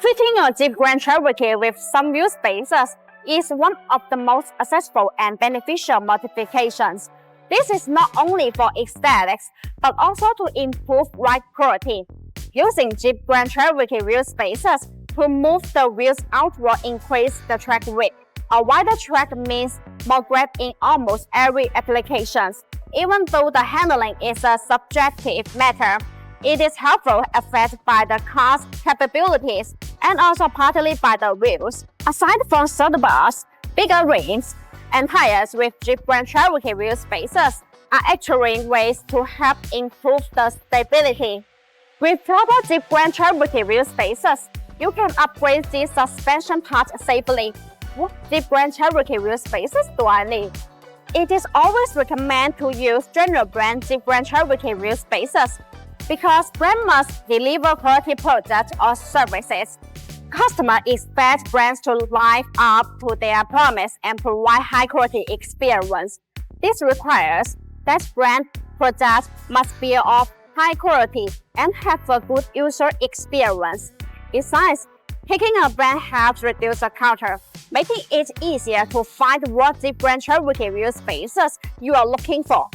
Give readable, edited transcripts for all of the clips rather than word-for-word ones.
Fitting a Jeep Grand Cherokee with some wheel spaces is one of the most successful and beneficial modifications. This is not only for aesthetics, but also to improve ride quality. Using Jeep Grand Cherokee wheel spaces to move the wheels out will increase the track width. A wider track means more grip in almost every application. Even though the handling is a subjective matter, it is helpful affected by the car's capabilities and also partly by the wheels. Aside from shorter bars, bigger rims, and tires with Jeep Grand Cherokee wheel spaces are actually ways to help improve the stability. With proper Jeep Grand Cherokee wheel spaces, you can upgrade the suspension part safely. What Jeep Grand Cherokee wheel spaces do I need? It is always recommended to use general brand Jeep Grand Cherokee wheel spaces because brand must deliver quality products or services. Customers expect brands to live up to their promise and provide high-quality experience. This requires that brand products must be of high quality and have a good user experience. Besides, picking a brand helps reduce the clutter, making it easier to find what Jeep Grand Cherokee wheel spaces you are looking for.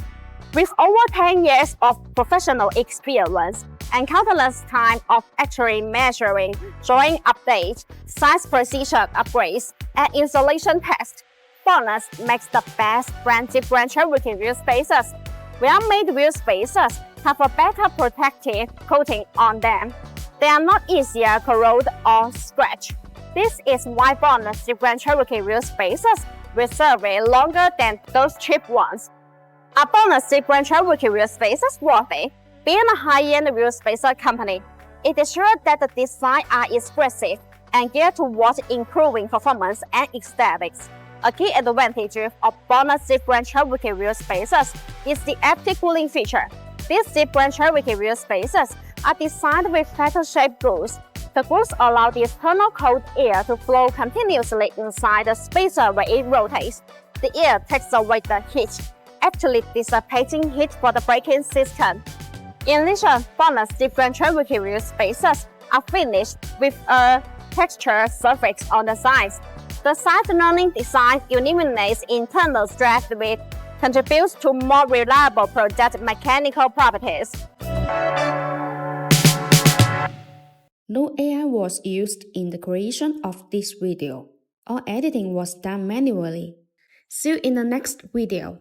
With over 10 years of professional experience and countless time of actually measuring, drawing updates, size precision upgrades, and installation tests, BONOSS makes the best brand Jeep Grand Cherokee wheel spaces. Well-made wheel spaces have a better protective coating on them. They are not easier to corrode or scratch. This is why BONOSS Jeep Grand Cherokee wheel spaces will survive longer than those cheap ones. Are BONOSS Jeep Grand Cherokee wheel spaces worthy? Being a high-end wheel spacer company, it is sure that the designs are expressive and geared towards improving performance and aesthetics. A key advantage of BONOSS Jeep Grand Cherokee wheel spaces is the active cooling feature. These Jeep Grand Cherokee wheel spaces are designed with feather-shaped grooves. The grooves allow the external cold air to flow continuously inside the spacer when it rotates. The air takes away the heat, actually dissipating heat for the braking system. In addition, BONOSS Jeep Grand Cherokee wheel spaces are finished with a textured surface on the sides. The side-learning design eliminates internal stress, which contributes to more reliable product mechanical properties. No AI was used in the creation of this video. All editing was done manually. See you in the next video.